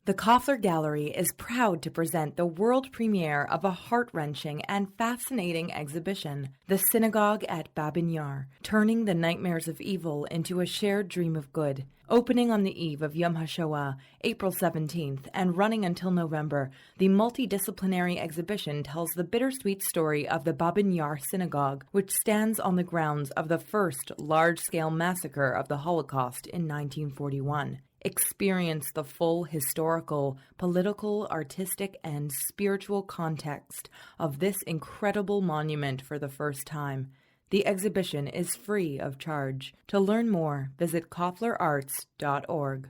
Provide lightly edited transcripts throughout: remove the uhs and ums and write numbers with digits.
The Koffler Gallery is proud to present the world premiere of a heart-wrenching and fascinating exhibition, The Synagogue at Babin Yar, Turning the Nightmares of Evil into a Shared Dream of Good. Opening on the eve of Yom HaShoah, April 17th, and running until November, the multidisciplinary exhibition tells the bittersweet story of the Babin Yar Synagogue, which stands on the grounds of the first large-scale massacre of the Holocaust in 1941. Experience the full historical, political, artistic, and spiritual context of this incredible monument for the first time. The exhibition is free of charge. To learn more, visit kofflerarts.org.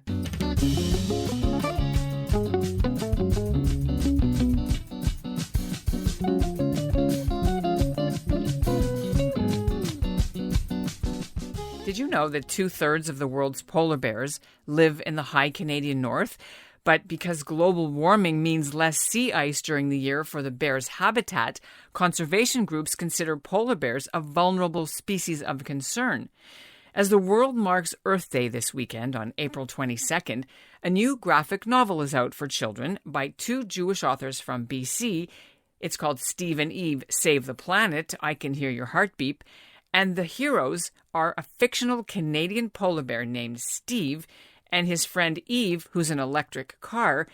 Did you know that 2/3 of the world's polar bears live in the high Canadian North? But because global warming means less sea ice during the year for the bear's habitat, conservation groups consider polar bears a vulnerable species of concern. As the world marks Earth Day this weekend on April 22nd, a new graphic novel is out for children by two Jewish authors from BC. It's called Steve and Eve Save the Planet, I Can Hear Your Heartbeat. And the heroes are a fictional Canadian polar bear named Steve and his friend Eve, who's an electric car.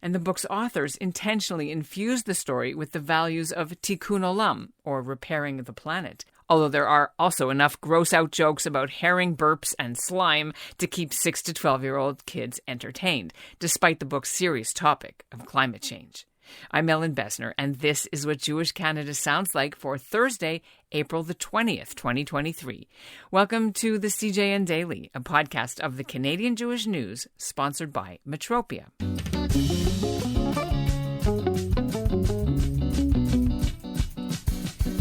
And the book's authors intentionally infused the story with the values of tikun olam, or repairing the planet. Although there are also enough gross-out jokes about herring burps and slime to keep 6 to 12-year-old kids entertained, despite the book's serious topic of climate change. I'm Ellen Besner, and this is what Jewish Canada sounds like for Thursday, April the 20th, 2023. Welcome to the CJN Daily, a podcast of the Canadian Jewish News, sponsored by Metropia.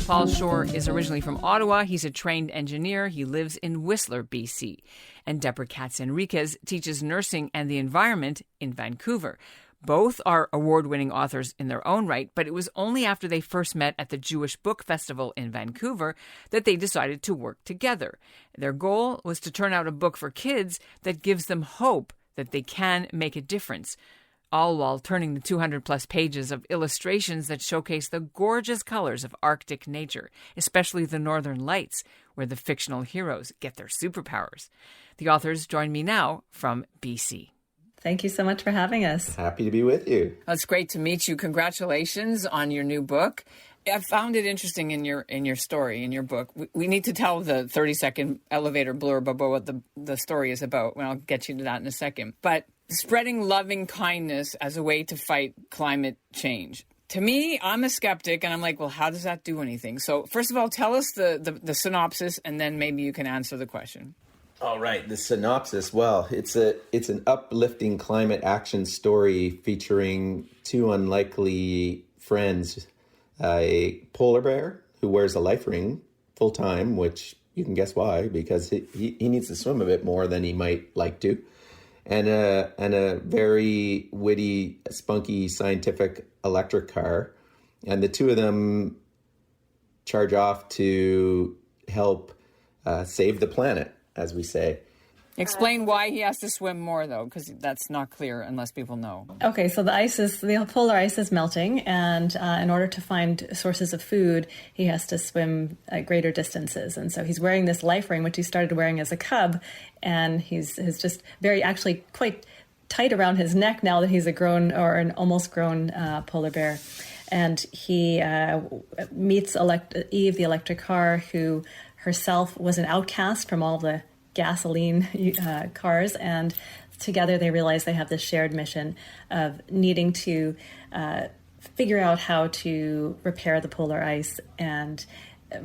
Paul Shore is originally from Ottawa. He's a trained engineer. He lives in Whistler, BC. And Deborah Katz Henriquez teaches nursing and the environment in Vancouver. Both are award-winning authors in their own right, but it was only after they first met at the Jewish Book Festival in Vancouver that they decided to work together. Their goal was to turn out a book for kids that gives them hope that they can make a difference, all while turning the 200-plus pages of illustrations that showcase the gorgeous colors of Arctic nature, especially the Northern Lights, where the fictional heroes get their superpowers. The authors join me now from BC. Thank you so much for having us. Happy to be with you. Well, it's great to meet you. Congratulations on your new book. I found it interesting in your story, in your book. We need to tell the 30-second elevator blurb about what the story is about, and I'll get you to that in a second. But spreading loving kindness as a way to fight climate change. To me, I'm a skeptic, and I'm like, well, how does that do anything? So first of all, tell us the synopsis, and then maybe you can answer the question. All right, the synopsis. Well, it's an uplifting climate action story featuring two unlikely friends, a polar bear who wears a life ring full time, which you can guess why, because he needs to swim a bit more than he might like to, and a very witty, spunky, scientific electric car, and the two of them charge off to help save the planet, as we say. Explain why he has to swim more, though, because that's not clear unless people know. Okay, so the polar ice is melting, and in order to find sources of food, he has to swim at greater distances. And so he's wearing this life ring, which he started wearing as a cub, and he's just actually quite tight around his neck now that he's a grown or an almost grown polar bear. And he meets Eve, the electric car, who herself was an outcast from all the gasoline cars, and together they realize they have this shared mission of needing to figure out how to repair the polar ice and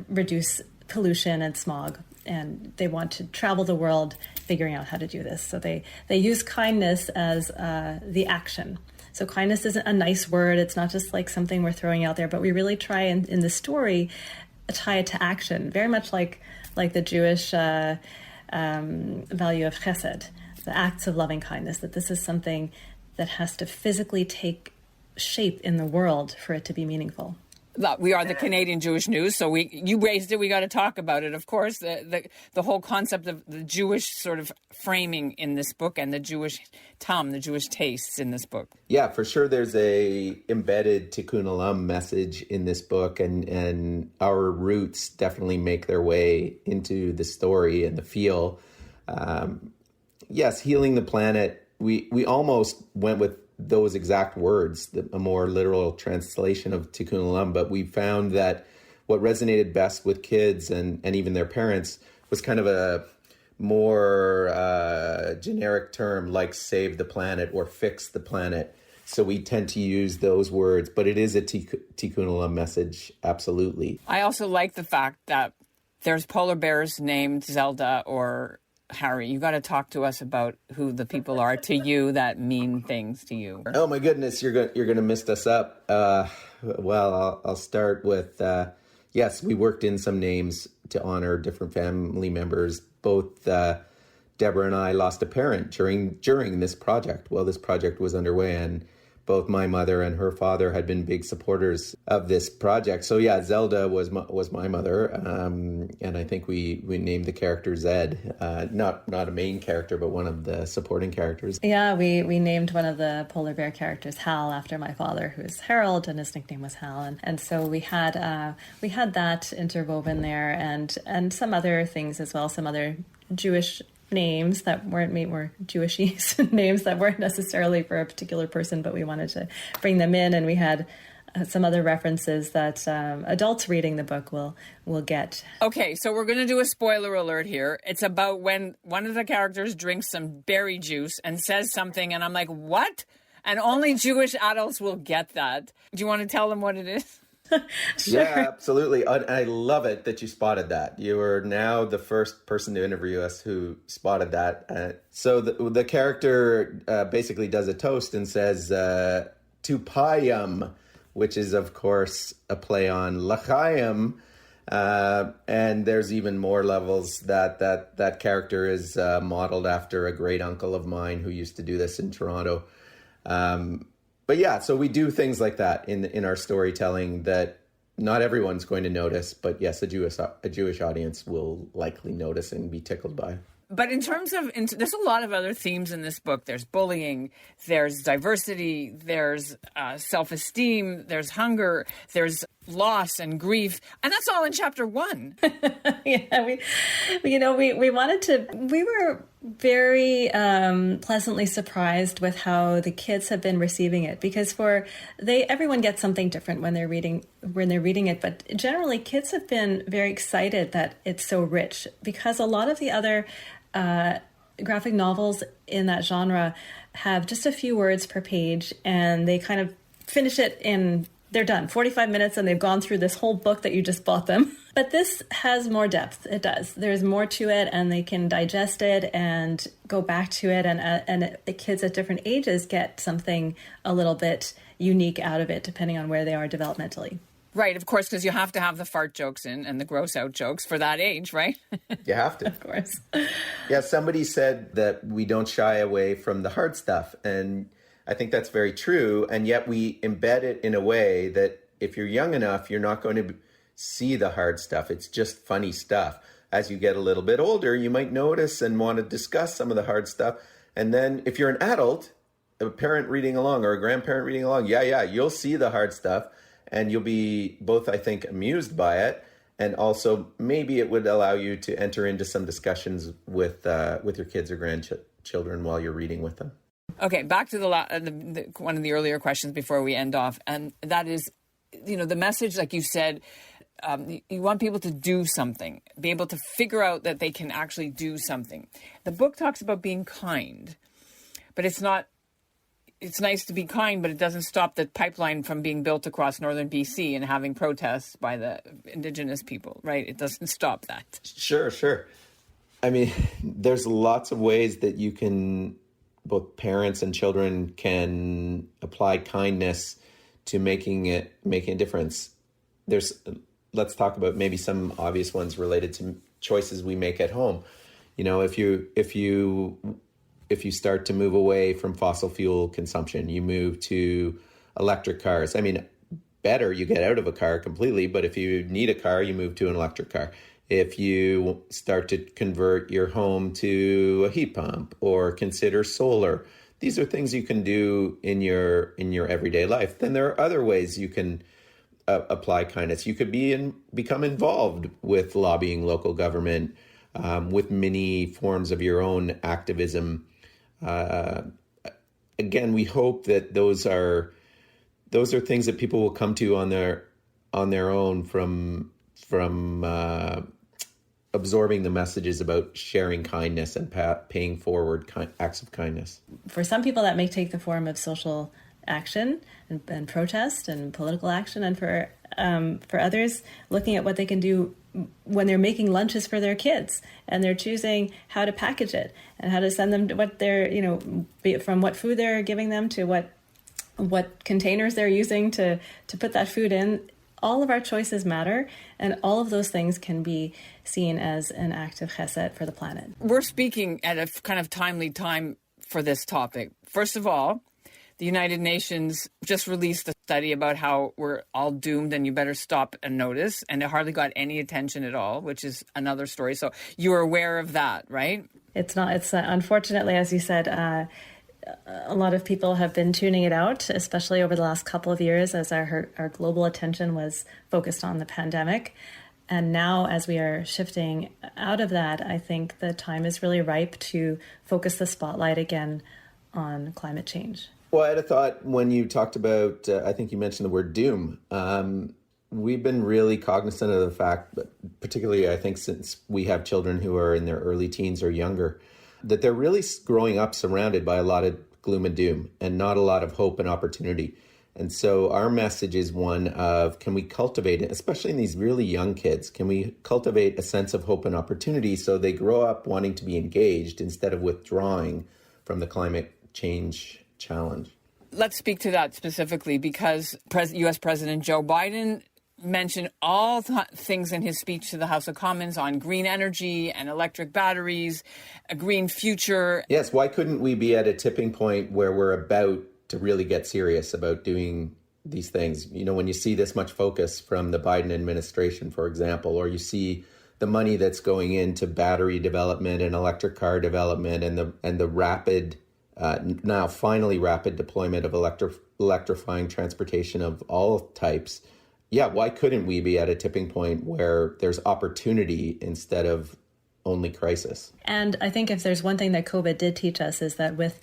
reduce pollution and smog. And they want to travel the world figuring out how to do this. So they use kindness as the action. So kindness isn't a nice word. It's not just like something we're throwing out there, but we really try in the story tie it to action, very much like the Jewish value of chesed, the acts of loving kindness, that this is something that has to physically take shape in the world for it to be meaningful. We are the Canadian Jewish News, so you raised it. We got to talk about it, of course. The whole concept of the Jewish sort of framing in this book and the Jewish the Jewish tastes in this book. Yeah, for sure. There's a embedded tikun olam message in this book, and our roots definitely make their way into the story and the feel. Yes, healing the planet. We almost went with those exact words, a more literal translation of tikun olam, but we found that what resonated best with kids and even their parents was kind of a more generic term like save the planet or fix the planet. So we tend to use those words, but it is a tikun olam message, absolutely. I also like the fact that there's polar bears named Zelda or Harry. You got to talk to us about who the people are to you that mean things to you. Oh my goodness, you're going to mess us up. Well, I'll start with yes, we worked in some names to honor different family members. Both Deborah and I lost a parent during this project while this project was underway, and both my mother and her father had been big supporters of this project. So yeah, Zelda was my mother, and I think we named the character Zed, not a main character, but one of the supporting characters. Yeah, we named one of the polar bear characters Hal after my father, who's Harold, and his nickname was Hal, and so we had that interwoven there, and some other things as well, some other Jewish names that weren't Jewishy names that weren't necessarily for a particular person, but we wanted to bring them in, and we had some other references that adults reading the book will get. Okay, so we're going to do a spoiler alert here. It's about when one of the characters drinks some berry juice and says something, and I'm like, what? And only Jewish adults will get that. Do you want to tell them what it is? Sure. Yeah, absolutely. I love it that you spotted that. You are now the first person to interview us who spotted that. So the character basically does a toast and says, to Payam, which is, of course, a play on L'chaim. And there's even more levels that character is modeled after a great uncle of mine who used to do this in Toronto. But yeah, so we do things like that in our storytelling that not everyone's going to notice, but yes, a Jewish audience will likely notice and be tickled by. But in terms of, there's a lot of other themes in this book. There's bullying, there's diversity, there's self-esteem, there's hunger, there's loss and grief, and that's all in chapter 1. Yeah, we wanted to. We were very pleasantly surprised with how the kids have been receiving it, because everyone gets something different when they're reading it, but generally kids have been very excited that it's so rich, because a lot of the other graphic novels in that genre have just a few words per page, and they kind of finish it in. They're done, 45 minutes, and they've gone through this whole book that you just bought them. But this has more depth. It does. There's more to it, and they can digest it and go back to it. And the kids at different ages get something a little bit unique out of it, depending on where they are developmentally. Right, of course, because you have to have the fart jokes in and the gross out jokes for that age, right? You have to. Of course. Yeah, somebody said that we don't shy away from the hard stuff, and I think that's very true, and yet we embed it in a way that if you're young enough, you're not going to see the hard stuff. It's just funny stuff. As you get a little bit older, you might notice and want to discuss some of the hard stuff. And then if you're an adult, a parent reading along or a grandparent reading along, you'll see the hard stuff, and you'll be both, I think, amused by it, and also maybe it would allow you to enter into some discussions with your kids or grandchildren while you're reading with them. Okay, back to the one of the earlier questions before we end off, and that is, the message, like you said, you want people to do something, be able to figure out that they can actually do something. The book talks about being kind, but it's nice to be kind, but it doesn't stop the pipeline from being built across northern BC and having protests by the Indigenous people, right? It doesn't stop that. Sure. I mean, there's lots of ways that you can, both parents and children can apply kindness to making a difference. Let's talk about maybe some obvious ones related to choices we make at home. If you start to move away from fossil fuel consumption, you move to electric cars. I mean, better, you get out of a car completely. But if you need a car, you move to an electric car. If you start to convert your home to a heat pump or consider solar, these are things you can do in your everyday life. Then there are other ways you can apply kindness. You could become involved with lobbying local government, with many forms of your own activism. Again, we hope that those are things that people will come to on their own from absorbing the messages about sharing kindness and paying forward acts of kindness. For some people, that may take the form of social action and protest and political action, and for others, looking at what they can do when they're making lunches for their kids and they're choosing how to package it and how to send them to what they're, from what food they're giving them to what containers they're using to put that food in. All of our choices matter, and all of those things can be seen as an act of chesed for the planet. We're speaking at a kind of timely time for this topic. First of all, the United Nations just released a study about how we're all doomed and you better stop and notice, and it hardly got any attention at all, which is another story. So you are aware of that, right? It's unfortunately, as you said, a lot of people have been tuning it out, especially over the last couple of years as our global attention was focused on the pandemic. And now as we are shifting out of that, I think the time is really ripe to focus the spotlight again on climate change. Well, I had a thought when you talked about, I think you mentioned the word doom. We've been really cognizant of the fact, particularly I think since we have children who are in their early teens or younger, that they're really growing up surrounded by a lot of gloom and doom and not a lot of hope and opportunity. And so our message is one of, can we cultivate it, especially in these really young kids, can we cultivate a sense of hope and opportunity so they grow up wanting to be engaged instead of withdrawing from the climate change challenge? Let's speak to that specifically because U.S. President Joe Biden mentioned all things in his speech to the House of Commons on green energy and electric batteries, a green future. Yes, why couldn't we be at a tipping point where we're about to really get serious about doing these things? When you see this much focus from the Biden administration, for example, or you see the money that's going into battery development and electric car development and the rapid, now finally rapid deployment of electrifying transportation of all types. Yeah, why couldn't we be at a tipping point where there's opportunity instead of only crisis? And I think if there's one thing that COVID did teach us is that with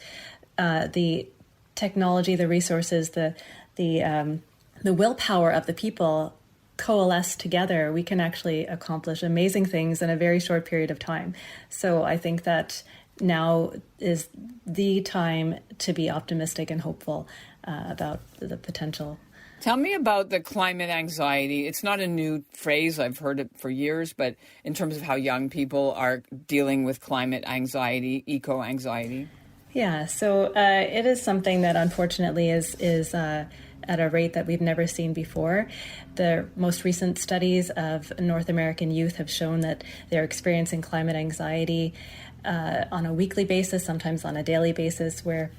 the technology, the resources, the willpower of the people coalesce together, we can actually accomplish amazing things in a very short period of time. So I think that now is the time to be optimistic and hopeful about the potential. Tell me about the climate anxiety. It's not a new phrase. I've heard it for years, but in terms of how young people are dealing with climate anxiety, eco-anxiety. Yeah, so it is something that unfortunately is at a rate that we've never seen before. The most recent studies of North American youth have shown that they're experiencing climate anxiety on a weekly basis, sometimes on a daily basis, where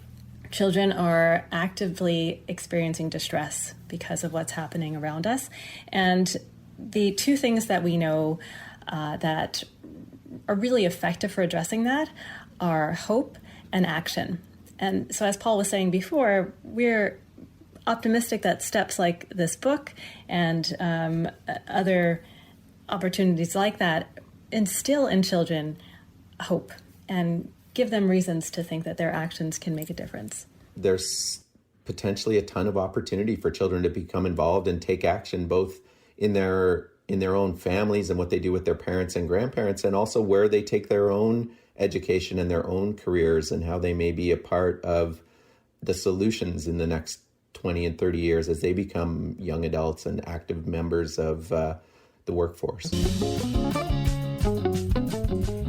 children are actively experiencing distress because of what's happening around us. And the two things that we know that are really effective for addressing that are hope and action. And so as Paul was saying before, we're optimistic that steps like this book and other opportunities like that instill in children hope and give them reasons to think that their actions can make a difference. There's potentially a ton of opportunity for children to become involved and take action, both in their own families and what they do with their parents and grandparents, and also where they take their own education and their own careers and how they may be a part of the solutions in the next 20 and 30 years as they become young adults and active members of the workforce.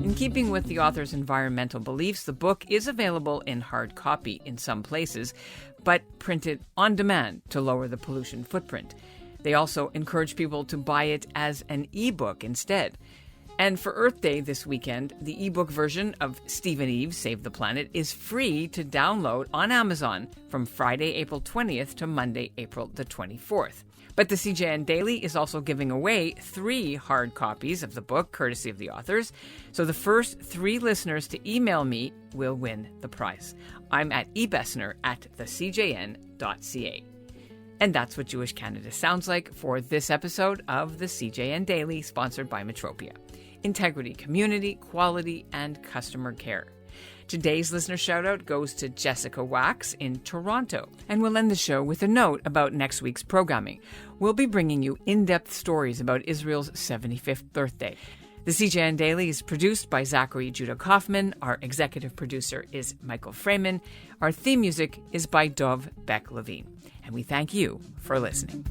In keeping with the author's environmental beliefs, the book is available in hard copy in some places, but printed on demand to lower the pollution footprint. They also encourage people to buy it as an ebook instead. And for Earth Day this weekend, the ebook version of Steve and Eve Save the Planet is free to download on Amazon from Friday, April 20th to Monday, April the 24th. But the CJN Daily is also giving away 3 hard copies of the book, courtesy of the authors. So the first 3 listeners to email me will win the prize. I'm at ebessner@thecjn.ca. And that's what Jewish Canada sounds like for this episode of the CJN Daily, sponsored by Metropia. Integrity, community, quality, and customer care. Today's listener shout-out goes to Jessica Wax in Toronto. And we'll end the show with a note about next week's programming. We'll be bringing you in-depth stories about Israel's 75th birthday. The CJN Daily is produced by Zachary Judah Kaufman. Our executive producer is Michael Freeman. Our theme music is by Dov Beck-Levine. And we thank you for listening.